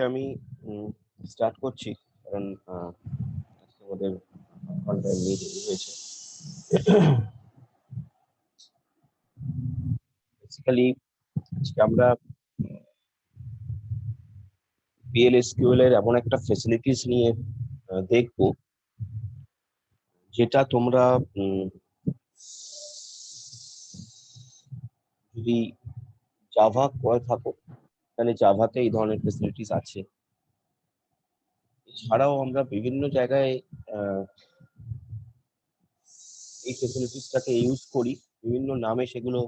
আমি স্টার্ট করছি, কারণ আমাদের ঘন্টায় মিটিং হয়েছে। বেসিক্যালি আজকে আমরা PLSQL এর এমন একটা ফেসিলিটিস নিয়ে দেখব, যেটা তোমরা যদি জাভা করে থাকো তাহলে জাভাতে এই ধরনের ফেসিলিটিস আছে। এছাড়াও আমরা বিভিন্ন জায়গায় আহ, এই ফেসিলিটিসটাকে ইউজ করি, বিভিন্ন নামে সেগুলো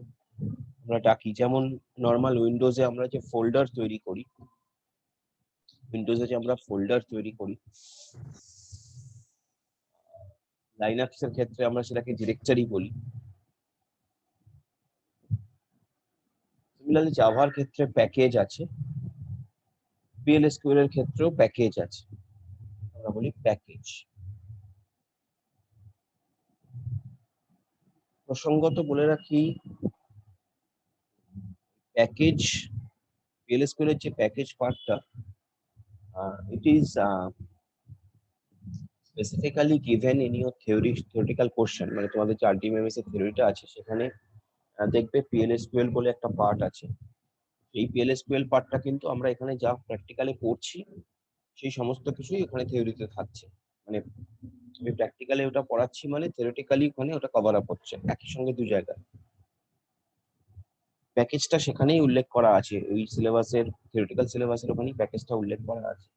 আমরা ডাকি। যেমন নর্মাল উইন্ডোজে আমরা যে ফোল্ডার তৈরি করি, লাইনাক্সের ক্ষেত্রে আমরা সেটাকে ডিরেক্টরি বলি। সিমিলারলি জাভার ক্ষেত্রে প্যাকেজ আছে, PLSQL এর ক্ষেত্রেও প্যাকেজ আছে, আমরা বলি প্যাকেজ। প্রসঙ্গত বলে রাখি, প্যাকেজ PLSQL এর যে প্যাকেজ পার্টটা, it is specifically given in your theoretical question. মানে তোমাদের যে RDBMS এর থিওরিটা আছে সেখানে দেখবে PLSQL বলে একটা পার্ট আছে। এই PLSQL পার্টটা কিন্তু আমরা এখানে যা প্র্যাকটিক্যালি পড়ছি সেই সমস্ত কিছুই এখানে থিওরিতে থাকছে। মানে আমি প্র্যাকটিক্যালি ওটা পড়াচ্ছি, মানে থিওরিটিক্যালি ওখানে ওটা কভার আপ হচ্ছে একই সঙ্গে দু জায়গায়। প্যাকেজটা সেখানেই উল্লেখ করা আছে, ওই সিলেবাসের থিওরিটিক্যাল সিলেবাসের ওখানেই প্যাকেজটা উল্লেখ করা আছে,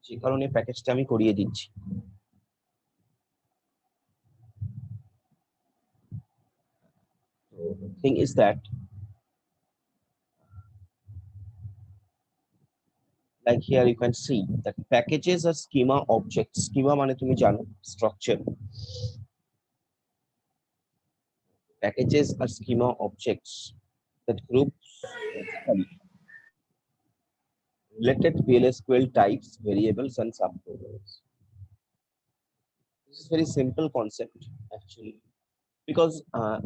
যে কারণে প্যাকেজটা আমি করিয়ে দিচ্ছি। তো thing is that, like here you can see that packages are schema objects. Schema মানে তুমি জানো structure. Packages are schema objects that groups related PLSQL types, variables, and subprograms. This is very simple concept actually, because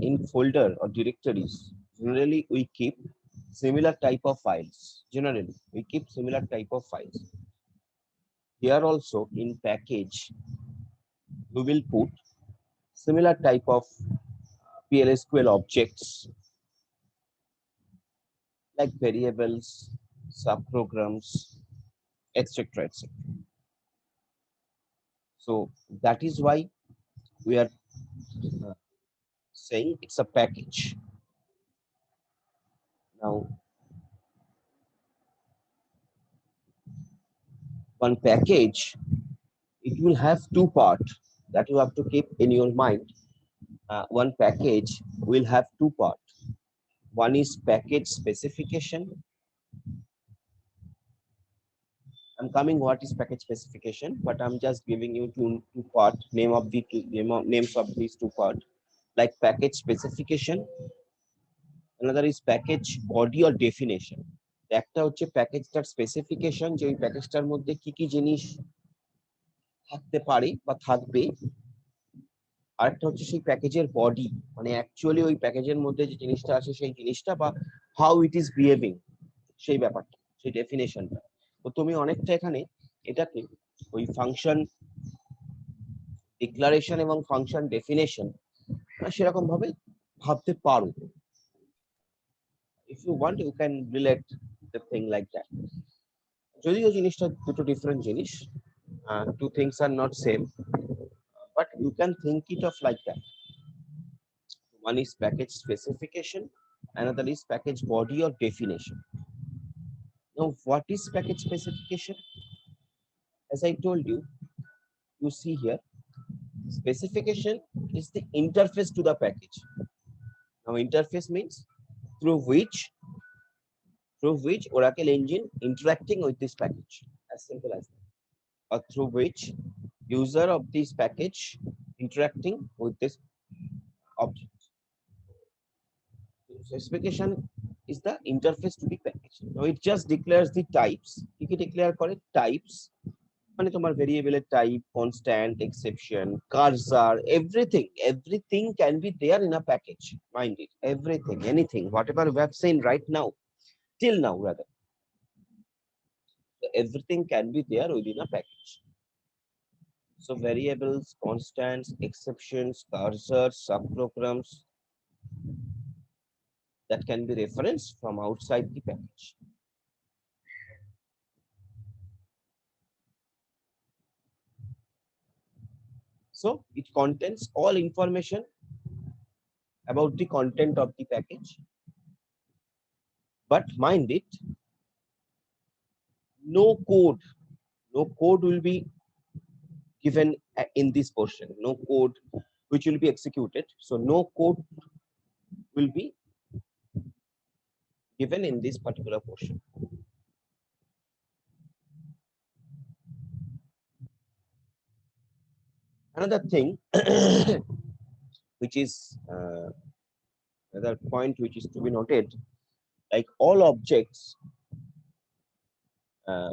in folder or directories, generally we keep similar type of files. Generally, we keep similar type of files. Here also in package, we will put similar type of PLSQL objects like variables, subprograms, etc. etc. So that is why we are saying it's a package. Now, one package, it will have two parts that you have to keep in your mind. One package will have two parts. One is package specification. I'm coming what is package specification, but I'm just giving you two part names of these two parts, like package specification. Another is package body or definition. একটা হচ্ছে প্যাকেজটার specification, যে ওই প্যাকেজটার মধ্যে কি কি জিনিস থাকতে পারে বা থাকবে। আরেকটা হচ্ছে সেই প্যাকেজের বডি, মানে অ্যাকচুয়ালি ওই প্যাকেজের মধ্যে যে জিনিসটা আছে সেই জিনিসটা, বা হাউ ইট ইজ বিহেভিং, সেই ব্যাপারটা, সেই ডেফিনেশনটা। তো তুমি অনেকটা এখানে এটাকে ওই ফাংশন ডিক্লারেশন এবং ফাংশন ডেফিনেশন সেরকম ভাবে ভাবতে পারো। If you want you can relate the thing like that. যদিও জিনিসটা দুটো ডিফারেন্ট জিনিস, two things are not same, but you can think it of like that. One is package specification, another is package body or definition. Now, what is package specification? As I told you, you see here, specification is the interface to the package. Now, interface means through which Oracle engine interacting with this package, as simple as that, or through which user of this package interacting with this object. Specification is the interface to the package. Now it just declares the types. You can declare for it types, মানে তোমার ভেরিয়েবলের type, constant, exception, cursor, everything can be there in a package. Mind it, everything, anything, whatever we have seen right now, till now rather. Everything can be there within a package. So variables, constants, exceptions, cursors, subprograms that can be referenced from outside the package. So it contains all information about the content of the package. But mind it, no code, no code will be given in this portion, no code which will be executed. So no code will be given in this particular portion. Another thing, which is another point which is to be noted, like all objects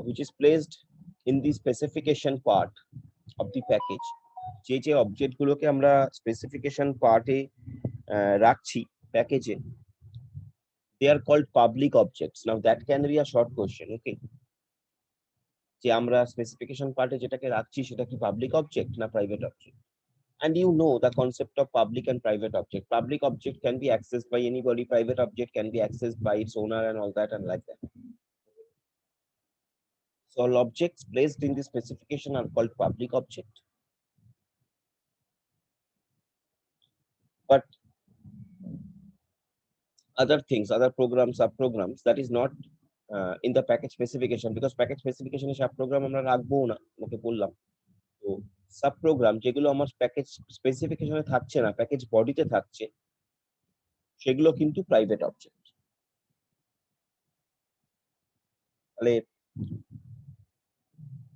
which is placed in the specification part of the package, যে object গুলোকে আমরা specification পার্টে রাখছি প্যাকেজে, they are called public objects. Now that can be a short question. Okay, যে আমরা specification পার্টে যেটাকে রাখছি সেটা কি পাবলিক অবজেক্ট না private object? And you know the concept of public and private object. Public object can be accessed by anybody, private object can be accessed by its owner and all that and like that. So all objects placed in the specification are called public object. But other things, other programs, subprograms, that is not in the package specification, because package specification is subprogram আমরা রাখবো না, ওকে বললাম। তো সাবপ্রোগ্রাম যেগুলো আমার package স্পেসিফিকেশনে থাকছে না, package বডিতে থাকছে, সেগুলো কিন্তু প্রাইভেট অবজেক্ট। তাহলে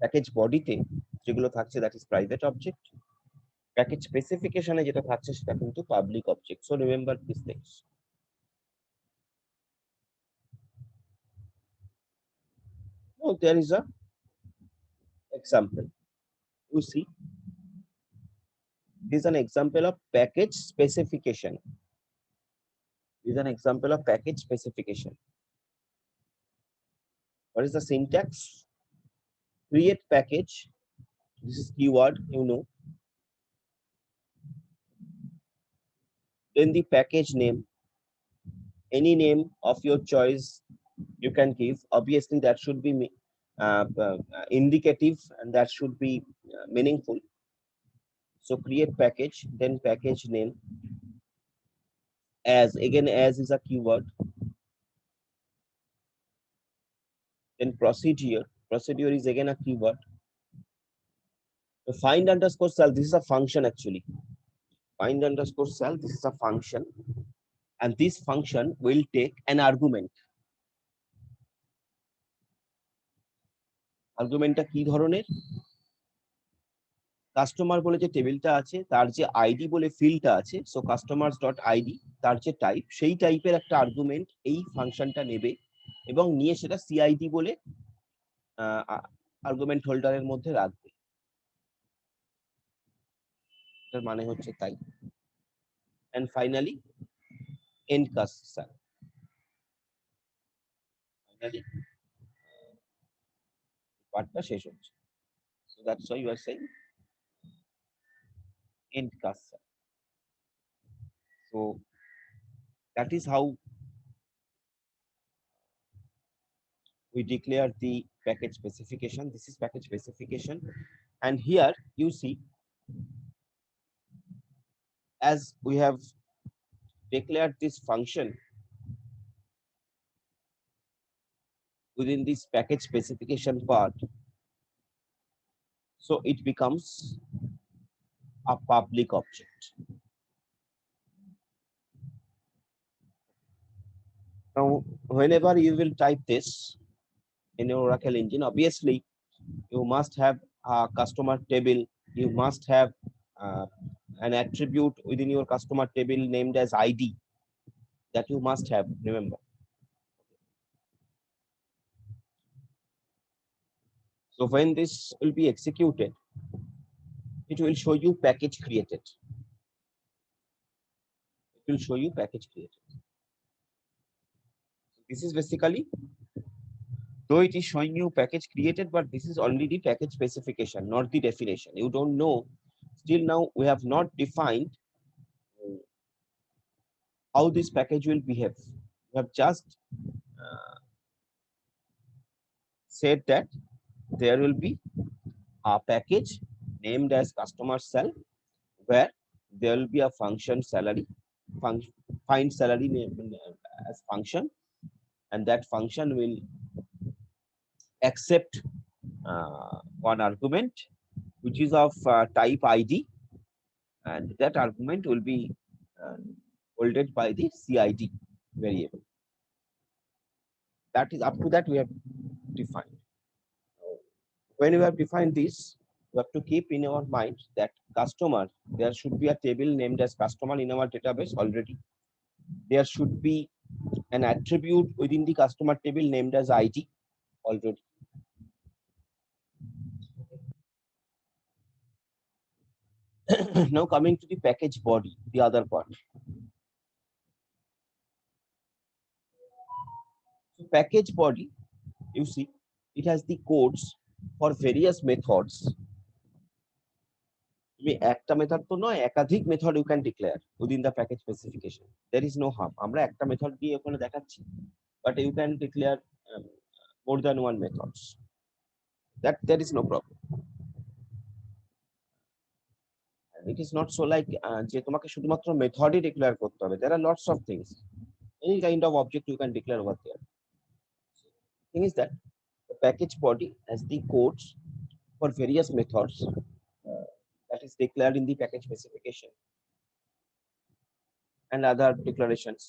প্যাকেজ বডিতে যেগুলো থাকছে that is private object, package স্পেসিফিকেশনে যেটা থাকছে সেটা কিন্তু public object. So remember this things. Oh, there is a example. You see, this is an example of package specification. This is an example of package specification. What is the syntax? Create package. This is keyword, you know. Then the package name, any name of your choice you can give. Obviously, that should be indicative and that should be meaningful. So create package, then package name. As, again, as is a keyword. Then procedure. Procedure is again a keyword. The find underscore cell, this is a function actually. Find underscore cell, this is a function. And this function will take an argument. আর্গুমেন্টটা কি ধরনের? Customer বলে যে টেবিলটা আছে তার যে ID বলে ফিল্ডটা আছে, সো কাস্টমার্স ডট আইডি, তার যে টাইপ, সেই টাইপের একটা আর্গুমেন্ট এই ফাংশনটা নেবে এবং নিয়ে সেটা সিআইডি বলে আর্গুমেন্ট হোল্ডারের মধ্যে রাখবে। এর মানে হচ্ছে তাই। And finally and customer, finally পার্টটা শেষ হচ্ছে। So that's why you are saying end cursor. So that is how we declare the package specification. This is package specification, and here you see, as we have declared this function within this package specification part, so it becomes a public object. Now, whenever you will type this in your Oracle engine, obviously you must have a customer table, you must have an attribute within your customer table named as ID, that you must have, remember. So when this will be executed, it will show you package created. It will show you package created. This is basically Though it is showing you package created, but this is only the package specification, not the definition. You don't know. Still now we have not defined how this package will behave. We have just said that there will be a package named as customer cell, where there will be a function salary, find salary name as function, and that function will accept one argument which is of type ID, and that argument will be holded by the CID variable. That is up to that we have defined. When we have defined this, we have to keep in our mind that customer, there should be a table named as customer in our database already. There should be an attribute within the customer table named as ID already. Now coming to the package body, the other part. So package body, you see, it has the codes for various methods. তুমি একটা method তো নয়, একাধিক method you can declare within the package specification. There is no harm. আমরা একটা method দিয়ে ওখানে দেখাচ্ছি, but you can declare more than one methods. That is no problem. And it is not so like যে তোমাকে শুধুমাত্র মেথডই declare করতে হবে। There are lots of things. Any kind of object you can declare over there. Thing is that the package body has the codes for various methods that is declared in the package specification and other declarations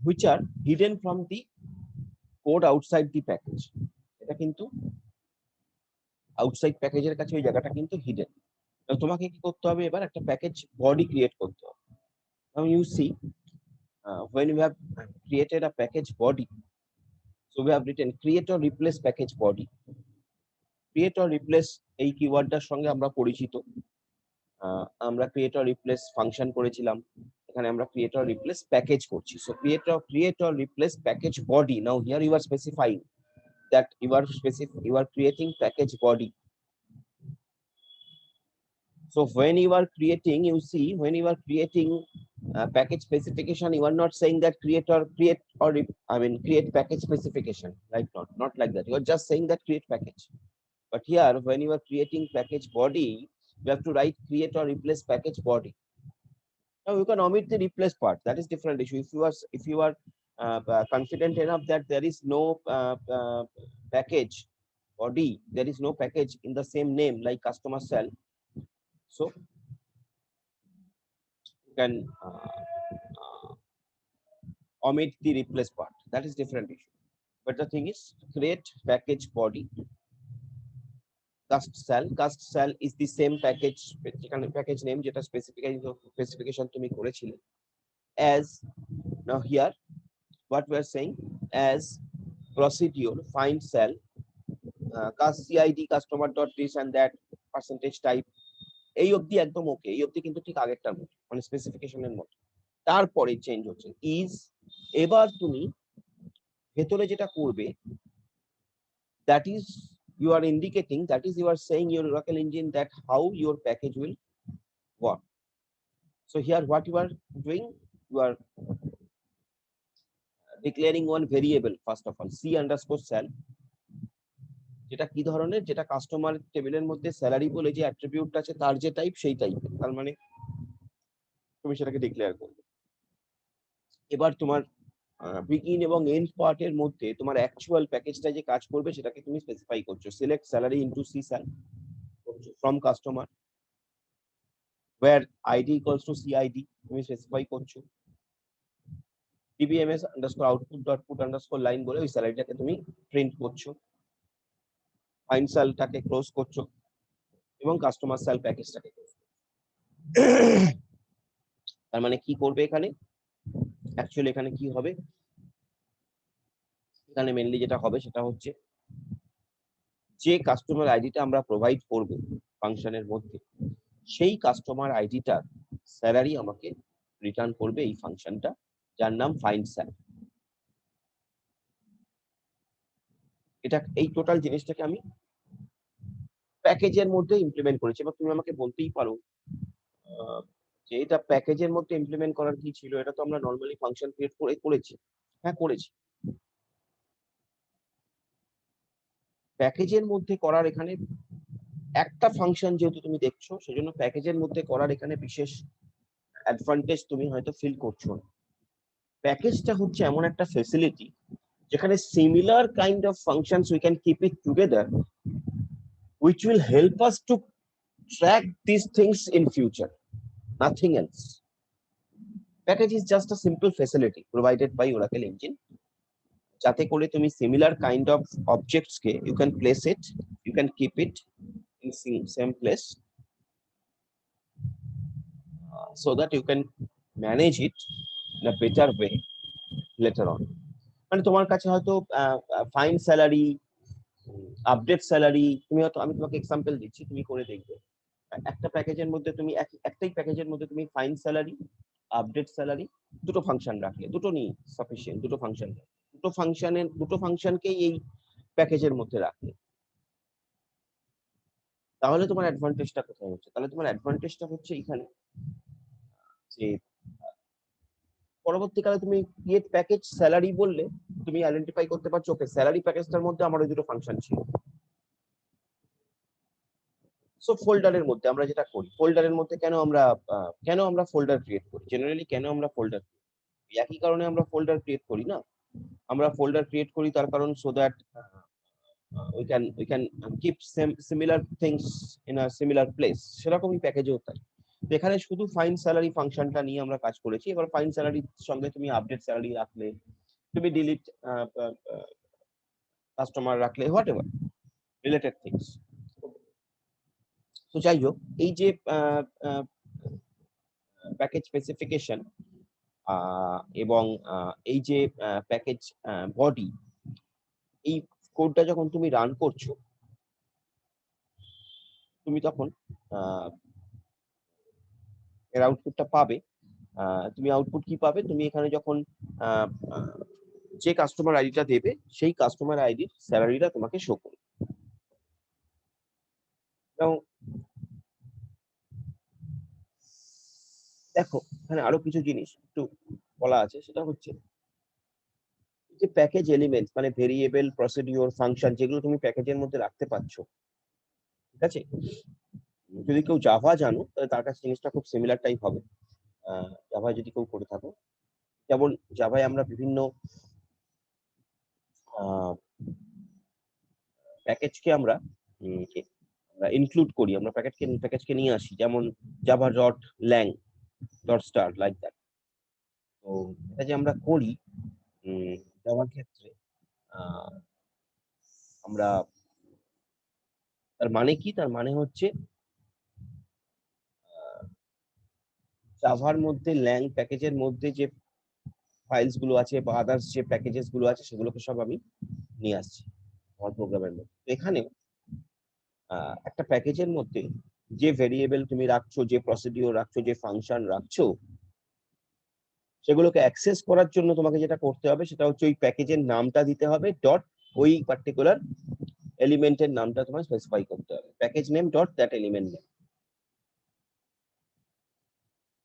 which are hidden from the code outside the package. এটা কিন্তু outside প্যাকেজের কাছে ওই জায়গাটা কিন্তু hidden. তোমাকে কি করতে হবে, এবার একটা প্যাকেজ বডি ক্রিয়েট করতে হবে। Now you see when we have created a package body, so we have written create or replace package body. Create or replace এই কিওয়ার্ডটার সঙ্গে আমরা পরিচিত। আমরা create or replace ফাংশন করেছিলাম, এখানে আমরা create or replace প্যাকেজ করছি। So create or replace package body. Now here you are specifying that you are creating package body. So when you are creating, you see, when you are creating package specification, you are not saying that create package specification, right? Not like that. You are just saying that create package. But here, when you are creating package body, you have to write create or replace package body. Now you can omit the replace part. That is different issue. If you are confident enough that there is no package body, there is no package in the same name like customer cell, so you can omit the replace part. That is different issue. But the thing is, create package body cast cell is the same package package name যেটা specification তুমি করেছিলে as. Now here what we are saying as procedure find cell cast cid customer dot this and that percentage type, এই অবধি একদম ওকে, এই অবধি কিন্তু ঠিক আগেরটার মতো, মানে স্পেসিফিকেশনের মতো। তারপরে চেঞ্জ হচ্ছে ইজ। এবার তুমি ভেতরে যেটা করবে, that is you are indicating, that is you are saying your Oracle engine that how your package will work. So here what you are doing, you are declaring one variable first of all, c underscore cell, যেটা কি ধরনের, যেটা customer টেবিলের মধ্যে salary বলে যে attribute আছে তার যে টাইপ সেই টাইপের, তার মানে তুমি সেটাকে ডিক্লেয়ার করবে। এবার তোমার বিগিন এবং এন্ড পার্টের মধ্যে তোমার অ্যাকচুয়াল প্যাকেজটা যে কাজ করবে সেটাকে তুমি স্পেসিফাই করছো। Select salary into C sal from customer, where id equals to cid তুমি স্পেসিফাই করছো। dbms underscore output dot put underscore line বলে ওই স্যালারিটাকে তুমি প্রিন্ট করছো। ফাইন সেলটাকে ক্লোজ করছো এবং কাস্টমার সেল প্যাকেজটাকে ক্লোজ করছো। তার মানে কি করবে এখানে, অ্যাকচুয়ালি এখানে কি হবে, এখানে মেনলি যেটা হবে সেটা হচ্ছে যে কাস্টমার আইডিটা আমরা প্রোভাইড করব ফাংশনের মধ্যে, সেই কাস্টমার আইডিটার স্যালারি আমাকে রিটার্ন করবে এই ফাংশনটা, যার নাম ফাইন্ড স্যালারি। এটা এই টোটাল জিনিসটাকে আমি প্যাকেজের মধ্যে ইমপ্লিমেন্ট করেছি। এবার তুমি আমাকে বলতেই পারো যে এটা প্যাকেজের মধ্যে ইমপ্লিমেন্ট করার কি ছিল, এটা তো আমরা নর্মালি ফাংশন ক্রিয়েট করে করেছি। হ্যাঁ করেছি, প্যাকেজের মধ্যে করার এখানে একটা ফাংশন যেহেতু তুমি দেখছো, সেজন্য প্যাকেজের মধ্যে করার এখানে বিশেষ অ্যাডভান্টেজ তুমি হয়তো ফিল করছো না। প্যাকেজটা হচ্ছে এমন একটা ফেসিলিটি যেখানে similar kind of functions we can keep it together, which will help us to track these things in future, nothing else. Package is just a simple facility provided by Oracle Engine, যাতে করে তুমি similar kind of objects কে you can place it, you can keep it in same place, so that you can manage it in a better way later on. মানে তোমার কাছে হয়তো fine salary, update salary, তুমি হয়তো, আমি তোমাকে example দিচ্ছি, তুমি করে দেখবে একটা প্যাকেজের মধ্যে তুমি একটাই প্যাকেজের মধ্যে তুমি ফাইন স্যালারি, আপডেট স্যালারি, দুটো ফাংশন রাখলে, দুটো নিয়ে সাফিসিয়েন্ট, দুটো ফাংশনকেই এই প্যাকেজের মধ্যে রাখলে, তাহলে তোমার অ্যাডভান্টেজটা কোথায় হচ্ছে? তাহলে তোমার অ্যাডভান্টেজটা হচ্ছে এখানে যে পরবর্তীকালে তুমি ক্রিয়েট প্যাকেজ স্যালারি বললে তুমি আইডেন্টিফাই করতে পারছো, ওকে স্যালারি প্যাকেজটার মধ্যে আমার ওই দুটো ফাংশন ছিল। সো ফোল্ডারের মধ্যে আমরা যেটা করি, ফোল্ডারের মধ্যে কেন আমরা ফোল্ডার ক্রিয়েট করি, জেনারেলি কেন আমরা ফোল্ডার, একই কারণে আমরা ফোল্ডার ক্রিয়েট করি না, আমরা ফোল্ডার ক্রিয়েট করি তার কারণ so that we can keep similar things in a similar place, সেরকমই প্যাকেজেও তাই। এখানে শুধু ফাইন স্যালারি ফাংশনটা নিয়ে আমরা কাজ করেছি। এবার ফাইন স্যালারির সঙ্গে তুমি আপডেট স্যালারি রাখলে, তুমি ডিলিট কাস্টমার রাখলে, হোয়াট এভার রিলেটেড থিংস। তো যাই হোক, এই যে প্যাকেজ স্পেসিফিকেশন এবং এই যে প্যাকেজ বডি, এই কোডটা যখন তুমি রান করছো, তুমি তখন এর আউটপুটটা পাবে। তুমি আউটপুট কি পাবে, তুমি এখানে যখন যে কাস্টমার আইডিটা দেবে সেই কাস্টমার আইডির স্যালারিটা তোমাকে শো করবে। দেখো এখানে আরো কিছু জিনিস একটু বলা আছে, সেটা হচ্ছে যে প্যাকেজ এলিমেন্ট মানে ভেরিয়েবল, প্রসিডিওর, ফাংশন, যেগুলো তুমি প্যাকেজের মধ্যে রাখতে পারছো, ঠিক আছে? যদি কেউ জাভা জানো তাহলে তার কাছে জিনিসটা খুব সিমিলার টাইপ হবে। জাভায় যদি কেউ করে থাকো, যেমন জাভায় আমরা বিভিন্ন প্যাকেজকে আমরা ইনক্লুড করি, আমরা প্যাকেজকে নিয়ে আসি, যেমন Java dot lang dot star like that. তো এটা যে আমরা করি জাভার ক্ষেত্রে, আমরা তার মানে কি, তার মানে হচ্ছে জাভার মধ্যে ল্যাং প্যাকেজের মধ্যে যে ফাইলস গুলো আছে বা আদার্স যে প্যাকেজেস গুলো আছে সেগুলোকে সব আমি নিয়ে আসছি আমার প্রোগ্রামের মধ্যে। এখানে একটা প্যাকেজের মধ্যে যে ভেরিয়েবল তুমি রাখছো, যে প্রসিডিওর রাখছো, যে ফাংশন রাখছো, সেগুলোকে অ্যাক্সেস করার জন্য তোমাকে যেটা করতে হবে সেটা হচ্ছে ওই প্যাকেজের নামটা দিতে হবে, ডট ওই পার্টিকুলার এলিমেন্টের নামটা তোমায় স্পেসিফাই করতে হবে, package name dot that element name.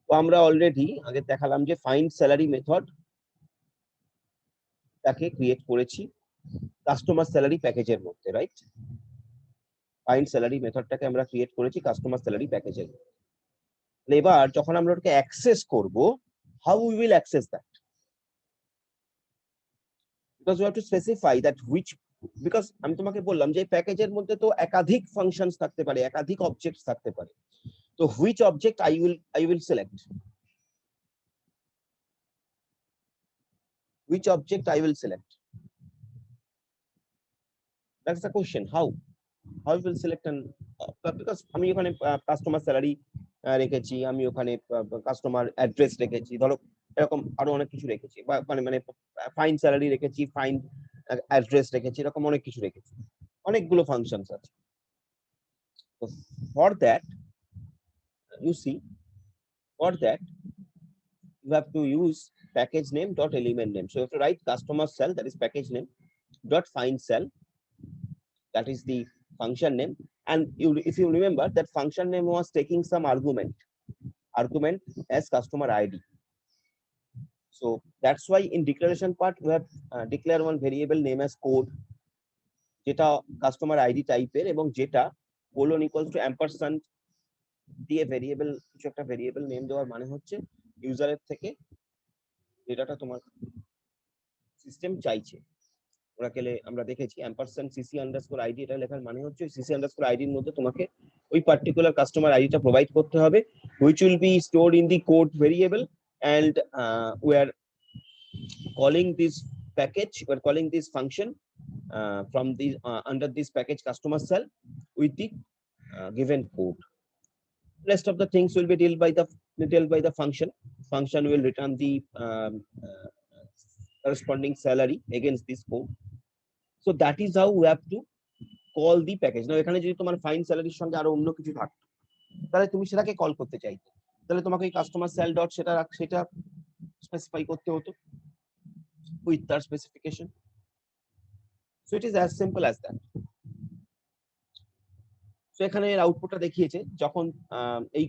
তো আমরা অলরেডি আগে দেখালাম যে ফাইন্ড স্যালারি মেথড তাকে ক্রিয়েট করেছি কাস্টমার স্যালারি প্যাকেজের মধ্যে, রাইট? ফাইন্ড স্যালারি মেথডটাকে আমরা ক্রিয়েট করেছি কাস্টমার স্যালারি প্যাকেজের। এবার যখন আমরা ওটাকে অ্যাক্সেস করব, how we will access that, because we have to specify that which, because আমি তোমাকে বললাম যে প্যাকেজের মধ্যে তো একাধিক ফাংশনস থাকতে পারে, একাধিক অবজেক্টস থাকতে পারে। তো which object I will select, which object I will select, that's the question. How you will select an because আমি ওখানে কাস্টমার স্যালারি রেখেছি, আমি ওখানে কাস্টমার অ্যাড্রেস রেখেছি, ধরো এরকম আরো অনেক কিছু রেখেছি, বা মানে মানে ফাইন স্যালারি রেখেছি, ফাইন অ্যাড্রেস রেখেছি, এরকম অনেক কিছু রেখেছি, অনেকগুলো ফাংশনস আছে। তো for that you see, for that you have to use package name dot element name. So you have to write customer cell, that is package name, dot find cell, That is the function name. And if you remember, that function name was taking some argument as customer ID. So that's why in declaration part we have declared one variable name as code, যেটা customer ID টাইপের এবং যেটা colon equals to Ampersand দিয়ে variable কিছু একটা variable name দেওয়ার মানে হচ্ছে ইউজারের থেকে ডেটাটা তোমার সিস্টেম চাইছে। ওরাকেলে আমরা দেখেছি অ্যাম্পারস্যান্ড সিসি আন্ডারস্কোর আইডি, এটা লেখার মানে হচ্ছে সিসি আন্ডারস্কোর আইডির মধ্যে তোমাকে ওই পার্টিকুলার কাস্টমার আইডিটা প্রোভাইড করতে হবে, which will be stored in the code variable, and we are calling this package, we are calling this function from the under this package customer cell with the given code. Rest of the things will be dealt by the function. Function will return the corresponding salary against this code. So that is how we have to call the package. Now এখানে যদি তোমার fine স্যালারির সঙ্গে আরো অন্য কিছু থাকতো তাহলে তুমি সেটাকে কল করতে চাইতে, তাহলে তোমাকে কাস্টমার সেল ডট সেটা স্পেসিফাই করতে হতো with that specification. So it is as simple as that. So এখানে এর আউটপুটটা দেখিয়েছে যখন এই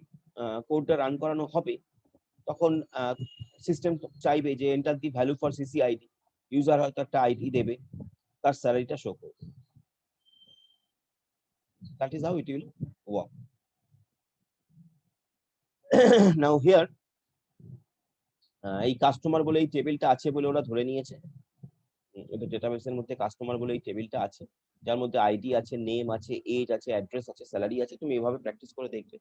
কোডটা রান করানো হবে তখন সিস্টেম চাইবে যে enter the value for CC ID, user হয়তো একটা আইডি দেবে, তার স্যালারিটা শো করবে। That is how it will work. Now here এই কাস্টমার বলে এই টেবিলটা আছে বলে ওরা ধরে নিয়েছে, ওদের ডেটাবেসের মধ্যে কাস্টমার বলে এই টেবিলটা আছে যার মধ্যে আইডি আছে, নেম আছে, এজ আছে, অ্যাড্রেস আছে, স্যালারি আছে। তুমি এভাবে প্র্যাকটিস করে দেখবে,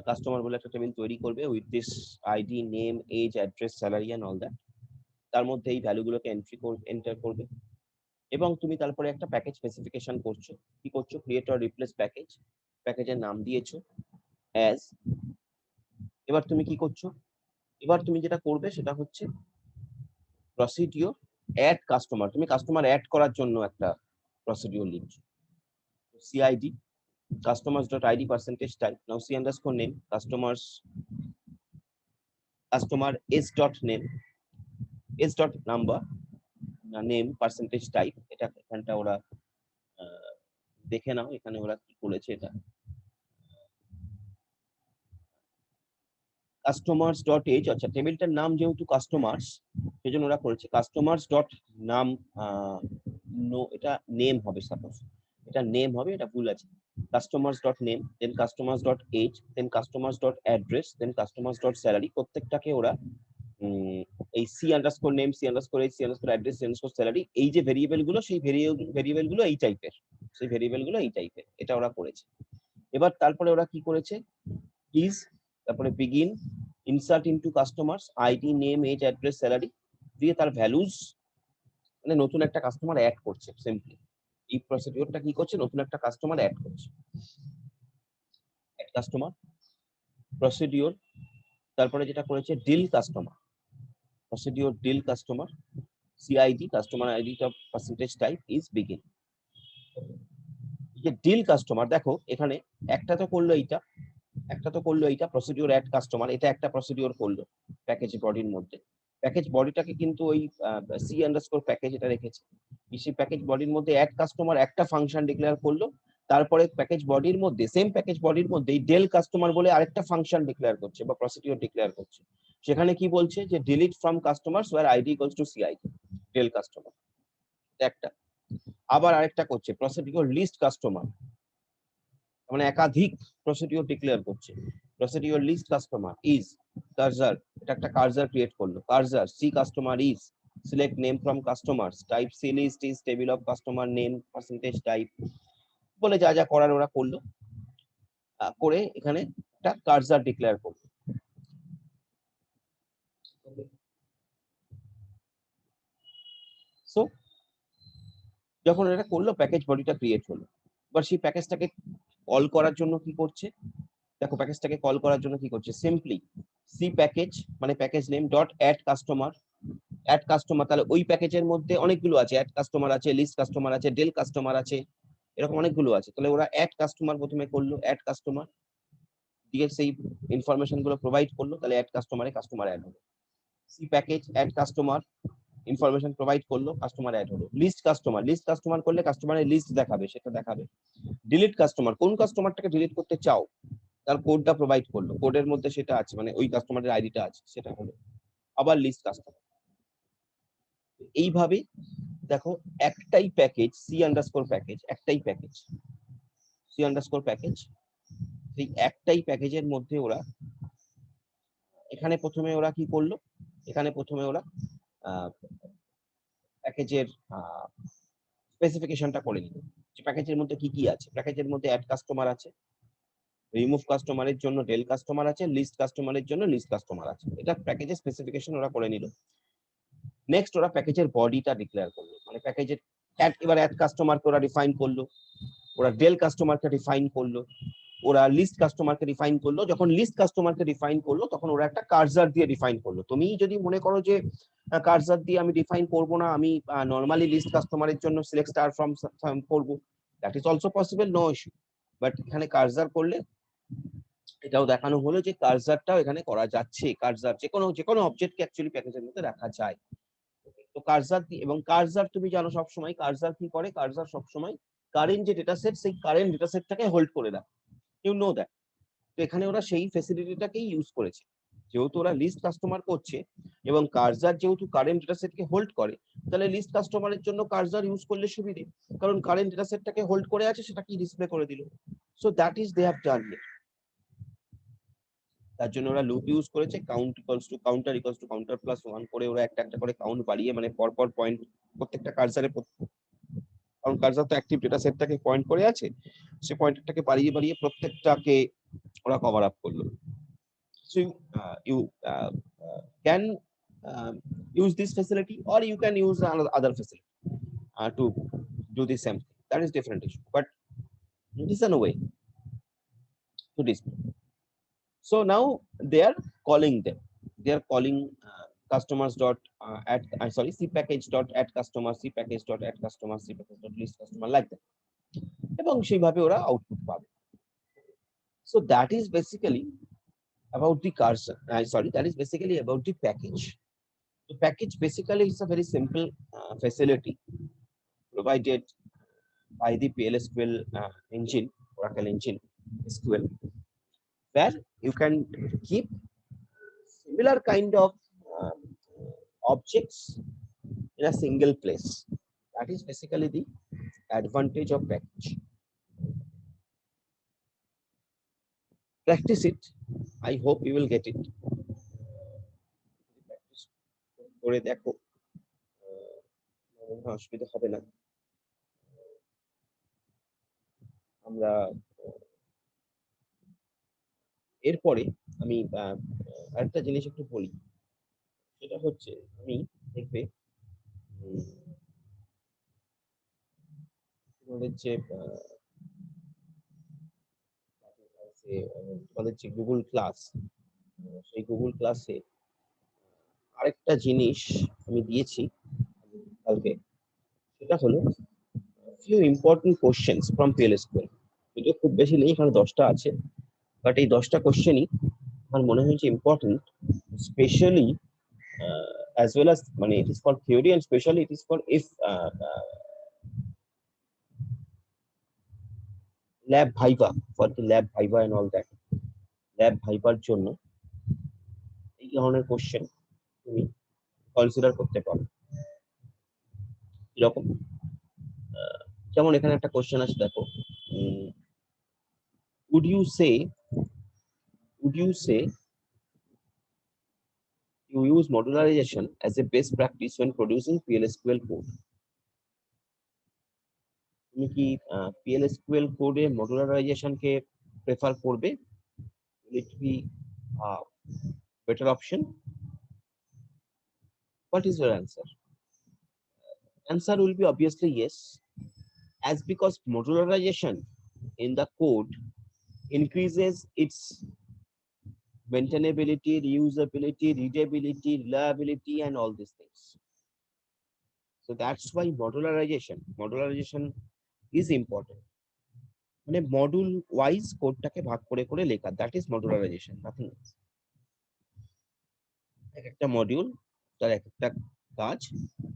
কাস্টমার বলে একটা টেবিল তৈরি করবে with this ID, name, age, address, salary and all that. তার মধ্যে এই ভ্যালুগুলোকে এন্টার করবে এবং তুমি তারপরে একটা প্যাকেজ স্পেসিফিকেশন করছো। কি করছো? ক্রিয়েট অর রিপ্লেস প্যাকেজ, প্যাকেজের নাম দিয়েছো অ্যাজ। এবার তুমি কি করছো? এবার তুমি যেটা করবে সেটা হচ্ছে প্রসিডিওর অ্যাড কাস্টমার। তুমি কাস্টমার অ্যাড করার জন্য একটা প্রসিডিওর লিখছো। CID customers.id percentage type. Now c underscore name customer s.name s.number name percentage type. এটা এখানটা ওরা দেখে নাও, এখানে ওরা কি করেছে, এটা customers.age। আচ্ছা, টেবিলটার নাম যেহেতু কাস্টমার্স সেজন্য ওরা করেছে customers.নাম, এটা নেম হবে, সাপোজ এটা নেম হবে, এটা ভুল আছে। customers.name, then customers.age, then customers.address, then customers.salary। প্রত্যেকটাকে ওরা এই c underscore name, c underscore age, c underscore address, c underscore salary, এই যে ভেরিয়েবল গুলো, সেই ভেরিয়েবল গুলো এই টাইপের, সেই ভেরিয়েবল গুলো এই টাইপের, এটা ওরা করেছে। এবার তারপরে ওরা কি করেছে? ইজ, তারপরে begin, insert into customers ID, name, age, address, salary দিয়ে তার ভ্যালুজ, মানে নতুন একটা কাস্টমার অ্যাড করছে। সিম্পলি এই প্রসিডিওরটা কি করছে? নতুন একটা কাস্টমার অ্যাড করছে। অ্যাড কাস্টমার প্রসিডিওর, তারপরে যেটা করেছে del customer, procedure del customer, CID customer আইডিটা পার্সেন্টেজ টাইপ ইজ বিগিন। যে ডিল কাস্টমার, দেখো এখানে একটা তো করলো এইটা, একটা তো করলো এইটা প্রসিডিওর অ্যাড কাস্টমার, এটা একটা প্রসিডিওর করলো প্যাকেজ বডির মধ্যে। প্যাকেজ বডিটাকে কিন্তু ওই সি আন্ডারস্কোর প্যাকেজ এটা রেখেছে। সেই প্যাকেজ বডির মধ্যে অ্যাড কাস্টমার একটা ফাংশন ডিক্লেয়ার করলো, তারপরে প্যাকেজ বডির মধ্যে, সেম প্যাকেজ বডির মধ্যে এই ডেল কাস্টমার বলে আরেকটা ফাংশন ডিক্লেয়ার করছে বা প্রসিডিওর ডিক্লেয়ার করছে। সেখানে কি বলছে? যে delete from customers where ID equals to CID, del customer একটা। আবার আরেকটা করছে প্রসিডিওর লিস্ট কাস্টমার, মানে একাধিক প্রসিডিওর ডিক্লেয়ার করছে। Procedure list customer is cursor, এটা একটা কার্সার ক্রিয়েট করলো, cursor C customer is select name from customers type C list is table of customer name percentage type বলে যা যা করার ওরা করলো, করে এখানে একটা কার্সার ডিক্লেয়ার করলো। সো যখন এটা করলো প্যাকেজ বডিটা ক্রিয়েট হলো। এবার সেই প্যাকেজটাকে কল করার জন্য কি করছে? দেখো প্যাকেজটাকে কল করার জন্য কি করছে? সিম্পলি সি প্যাকেজ মানে package name dot add customer, add customer, তাহলে ওই প্যাকেজের মধ্যে অনেকগুলো আছে, অ্যাড কাস্টমার আছে, লিস্ট কাস্টমার আছে, ডেল কাস্টমার আছে, এরকম অনেকগুলো আছে। তাহলে ওরা অ্যাড কাস্টমার প্রথমে করলো, অ্যাড কাস্টমার দিয়ে সেই ইনফরমেশন গুলো প্রোভাইড করলো, তাহলে অ্যাড কাস্টমারে কাস্টমার অ্যাড হবে। C package add customer information provide করলো, কাস্টমার অ্যাড হলো। লিস্ট কাস্টমার করলে কাস্টমারের লিস্ট দেখাবে, সেটা দেখাবে। ডিলিট কাস্টমার, কোন কাস্টমারটাকে ডিলিট করতে চাও তার কোডটা প্রোভাইড করলো, কোডের মধ্যে সেটা আছে, মানে ওই কাস্টমারের আইডিটা আছে, সেটা হলো। আবার লিস্ট কাস্টমার। এইভাবে দেখো একটাই প্যাকেজ C_প্যাকেজ, একটাই প্যাকেজ C_প্যাকেজ, এই একটাই প্যাকেজের মধ্যে ওরা এখানে প্রথমে ওরা কি করলো, এখানে প্রথমে ওরা প্যাকেজের স্পেসিফিকেশনটা করে নিল যে প্যাকেজের মধ্যে কি কি আছে। প্যাকেজের মধ্যে অ্যাড কাস্টমার আছে, রিমুভ কাস্টমারের জন্য ডেল কাস্টমার আছে, লিস্ট কাস্টমারের জন্য লিস্ট কাস্টমার আছে। এটা প্যাকেজের স্পেসিফিকেশন ওরা করে নিল। নেক্সট ওরা প্যাকেজের বডিটা ডিক্লেয়ার করলো, মানে প্যাকেজের এবার অ্যাড কাস্টমারকে ওরা ডিফাইন করলো, ওরা ডেল কাস্টমারকে ডিফাইন করলো, ওরা লিস্ট কাস্টমারকে ডিফাইন করলো। যখন লিস্ট কাস্টমারকে ডিফাইন করলো তখন ওরা একটা কার্সার দিয়ে ডিফাইন করলো। তুমি যদি মনে করো যে কার্সার দিয়ে আমি ডিফাইন করব না, আমি নরমালি লিস্ট কাস্টমারের জন্য সিলেক্ট স্টার ফ্রম করব, that is also possible, no issue. But এখানে কার্সার করলে এটাও দেখানো হলো যে কার্সারটাও এখানে করা যাচ্ছে। কার্সার যে কোনো অবজেক্টকে অ্যাকচুয়ালি প্যাকেজের মধ্যে রাখা যায়। তো কার্সার এবং কার্সার তুমি জানো সবসময় কার্সার কি করে, কার্সার সবসময় কারেন্ট যে ডেটা সেট, সেই কারেন্ট ডেটা সেটটাকে হোল্ড করে রাখে, ইউ নো দ্যাট। তো এখানে ওরা সেই ফ্যাসিলিটিটাকেই ইউজ করেছে, যেহেতু ওরা লিস্ট কাস্টমার করছে এবং কার্সার যেহেতু কারেন্ট ডেটা সেটকে হোল্ড করে, তাহলে লিস্ট কাস্টমারের জন্য কার্সার ইউজ করলে সুবিধে, কারণ কারেন্ট ডেটা সেটটাকে হোল্ড করে আছে, সেটা কি ডিসপ্লে করে দিল। So that is they have done it. তার জন্য ওরা লুপ ইউজ করেছে, counter equals to counter plus 1 করে ওরা একটা একটা করে কাউন্ট বাড়িয়ে, মানে পরপর পয়েন্ট প্রত্যেকটা কার্সারে, কারণ কার্সার তো অ্যাক্টিভ ডেটা সেটটাকে পয়েন্ট করে আছে, সে পয়েন্টারটাকে বাড়িয়ে বাড়িয়ে প্রত্যেকটাকে ওরা কভার আপ করলো। So you can use this facility, or you can use other facility to do the same thing. That is different issue, but this is a way to display. So now they are calling them. They are calling customers dot add. I'm sorry, cpackage dot add customer, cpackage dot add customer, cpackage dot list customer, like that. এবং সেইভাবে ওরা output পাবে। So that is basically about the cursor. Sorry, that is basically about the package. The package basically is a very simple facility provided by the PLSQL engine, Oracle engine SQL, where you can keep similar kind of objects in a single place. That is basically the advantage of package. Practice it. I hope you will get it. Practice করে দেখো, অসুবিধা হবে না। আমরা এরপরে আমি আরেকটা জিনিস একটু বলি, সেটা হচ্ছে আমি দেখবে তোমাদের যে তোমাদের যে গুগল ক্লাস, সেই গুগল ক্লাসে আরেকটা জিনিস আমি দিয়েছি কালকে, সেটা হলো few important questions from PLSQL। যদিও খুব বেশি নেই, এখানে 10টা আছে, বাট এই 10টা কোশ্চেনই আমার মনে হয়েছে important, specially as well as, মানে it is for theory and specially it is for if lab viva, for the lab viva and all that, lab viva এর জন্য এই ধরনের কোশ্চেন তুমি কনসিডার করতে পারো। এরকম যেমন এখানে একটা কোশ্চেন আছে, দেখো, would you say you use modularization as a best practice when producing PLSQL code? তুমি কি PLSQL কোডে মডুলারাইজেশন কে প্রেফার করবে? Will it be a better option? What is your answer? Answer will be obviously yes, as because modularization in the code increases its maintainability, reusability, readability, reliability, and all these things. So that's why modularization is important. মানে module wise কোডটাকে ভাগ করে করে লেখা, that is মডুলারাইজেশন, nothing else. এক একটা module তার এক একটা কাজ।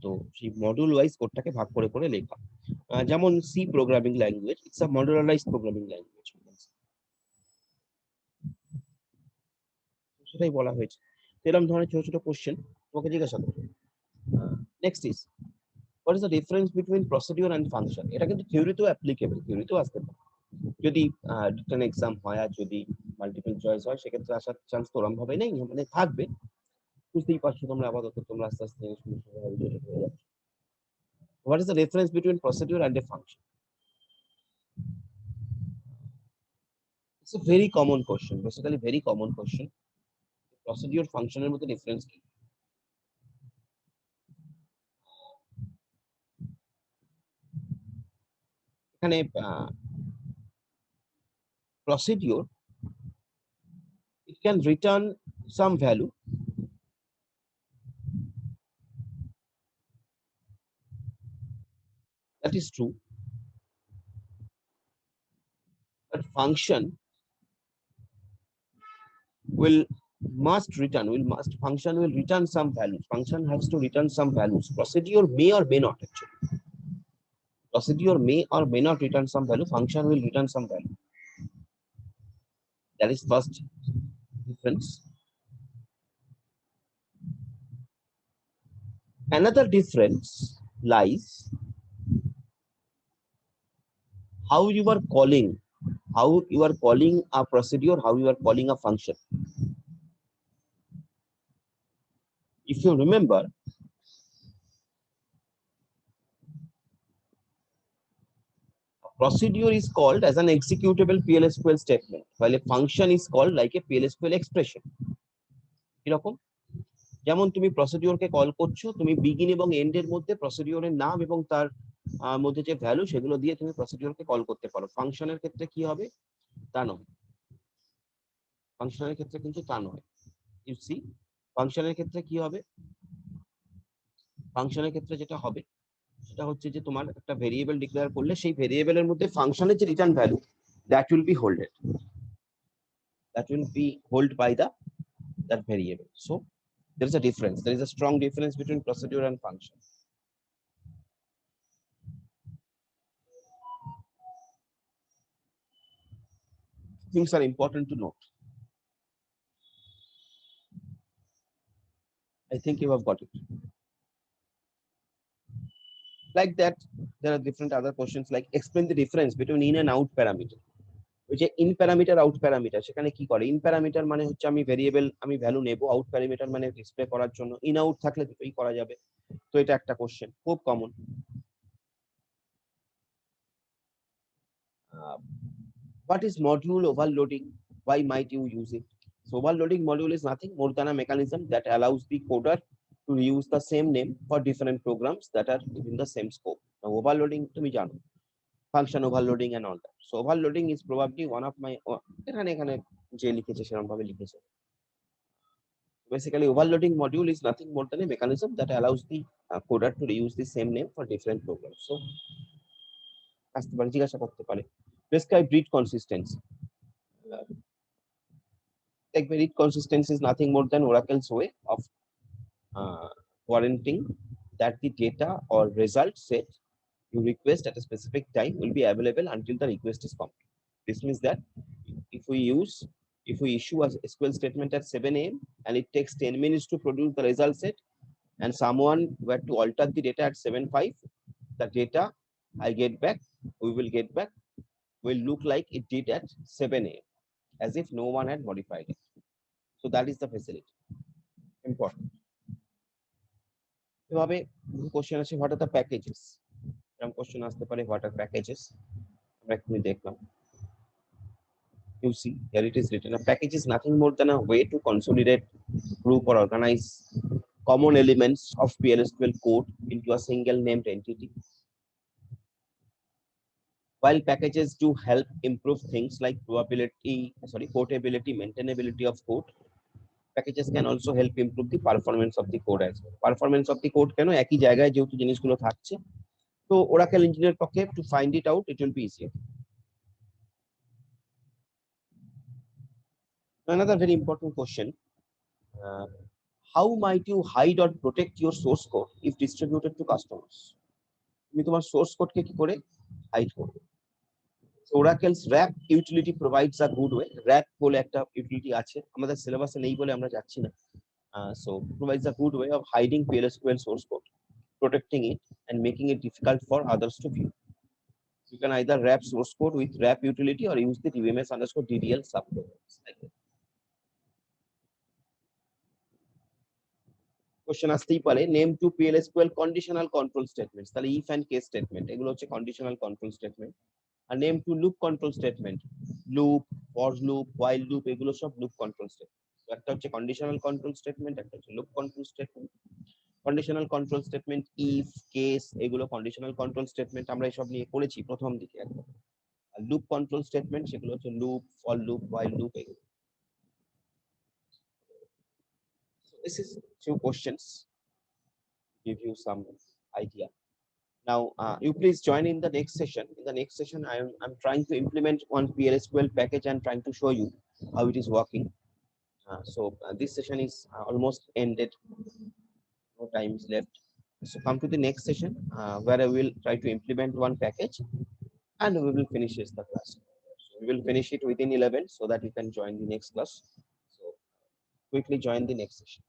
তো সেই মডিউল ওয়াইজ কোডটাকে ভাগ করে করে লেখা। যেমন C programming language, it's a modularized programming language, সেটাই বলা হয়েছে। এরকম ধরনের ছোট ছোট কোশ্চেন তোমাকে জিজ্ঞাসা করবে। Next is what is the difference between procedure and function. এটা কিন্তু থিওরিতেও অ্যাপ্লিকেবল, থিওরিতেও আসতে পারে। যদি রিটেন এক্সাম হয় আর যদি মাল্টিপল চয়েস হয় সেক্ষেত্রে আসার চান্স তো ওরকম ভাবে নেই, মানে থাকবে। বুঝতেই পারছো তোমরা, আপাতত তোমরা আস্তে আস্তে what is the difference between procedure and a function. It's a very common question, basically very common question. Procedure ফাংশনের মধ্যে ডিফারেন্স কি? এখানে procedure, it can return some value, that is true, but function will function will return some values. Function has to return some values. Procedure may or may not, actually procedure may or may not return some value, function will return some value. That is first difference. Another difference lies how you are calling a procedure, how you are calling a function. If you remember, procedure is called as an executable PLSQL statement, while a function is called like a PLSQL expression. এরকম যেমন তুমি প্রসিডিওরকে call করছো, তুমি begin এবং and এর মধ্যে প্রসিডিওরের নাম এবং তার মধ্যে যে ভ্যালু সেগুলো দিয়ে তুমি প্রসিডিওরকে কল করতে পারো। ফাংশনের ক্ষেত্রে কি হবে তা নয়, ফাংশনের ক্ষেত্রে কিন্তু তা নয়। ইউ সি, ফাংশনের ক্ষেত্রে কি হবে, ফাংশনের ক্ষেত্রে যেটা হবে সেটা হচ্ছে যে তোমার একটা ভেরিয়েবল ডিক্লেয়ার করলে সেই ভেরিয়েবলের মধ্যে ফাংশনের যে return value that will be holded, that will be held by that variable. So there is a difference, there is a strong difference between procedure and function. Things are important to note. I think you have got it. Like that, there are different other questions like explain the difference between in and out parameter. ওই যে in parameter out parameter, সেখানে কি করে, in parameter মানে হচ্ছে আমি variable আমি value নেব, আউট প্যারামিটার মানে ডিসপ্লে করার জন্য, ইন আউট থাকলে দুটোই করা যাবে। তো এটা একটা কোশ্চেন খুব common. What is module overloading? Why might you use it? So overloading module is nothing more than a mechanism that allows the coder to use the same name for different programs that are within the same scope. Now overloading তুমি জানো, function overloading and all that. So overloading is probably one of my এখানে এখানে যে লিখেছে সেরকম ভাবে লিখেছে। Basically overloading module is nothing more than a mechanism that allows the coder to reuse the same name for different programs. So আসতে পারে, জিজ্ঞাসা করতে পারে prescribe read consistency. Like read consistency is nothing more than Oracle's way of warranting that the data or result set you request at a specific time will be available until the request is complete. This means that if we issue a SQL statement at 7 a.m. and it takes 10 minutes to produce the result set, and someone were to alter the data at 7:05, the data I get back, we will get back, will look like it did at 7 a.m. as if no one had modified it. So that is the facility. Important. এভাবে question আছে what are the packages, এরকম question আসতে পারে what are packages. আমরা এক্ষুনি দেখলাম। You see, here it is written, a package is nothing more than a way to consolidate, group or organize common elements of PLSQL code into a single named entity. While packages do help improve things like portability, maintainability of code, packages can also help improve the performance of the code as well. Performance of the code কেন, একই জায়গায় যেহেতু জিনিসগুলো থাকছে, তো Oracle ইঞ্জিনের পক্ষে to find it out, it will be easier. Another very important question, how might you hide or protect your source code if distributed to customers? তুমি তোমার source code কে কি করে hide করবে? So Oracle's wrap utility provides a good way. Wrap বলে একটা utility আছে, আমাদের সিলেবাসে নেই বলে আমরা যাচ্ছি না। So provides a good way of hiding PLSQL source code, protecting it, and making it difficult for others to view. You can either wrap source code with wrap utility or use the DBMS_DDL subprograms. Like that. Question আসতেই পারে, name to PLSQL conditional control statements. তাহলে if and case statement, এগুলো হচ্ছে conditional control statement. আর name to loop control statement, loop, for loop, while loop, এগুলো সব loop control statement. একটা হচ্ছে কন্ডিশনাল কন্ট্রোল স্টেটমেন্ট, একটা হচ্ছে loop control statement. Conditional control statement, if, case, এগুলো কন্ডিশনাল কন্ট্রোল স্টেটমেন্ট, আমরা এসব নিয়ে পড়েছি প্রথম দিকে একদম। আর লুপ কন্ট্রোল স্টেটমেন্ট, সেগুলো হচ্ছে loop, for loop, while loop, এগুলো। So this is few questions, give you some idea. Now, you please join in the next session. In the next session, I'm trying to implement one PLSQL package and trying to show you how it is working. This session is almost ended. No time is left. So come to the next session where I will try to implement one package and we will finish the class. So we will finish it within 11 so that you can join the next class. So quickly join the next session.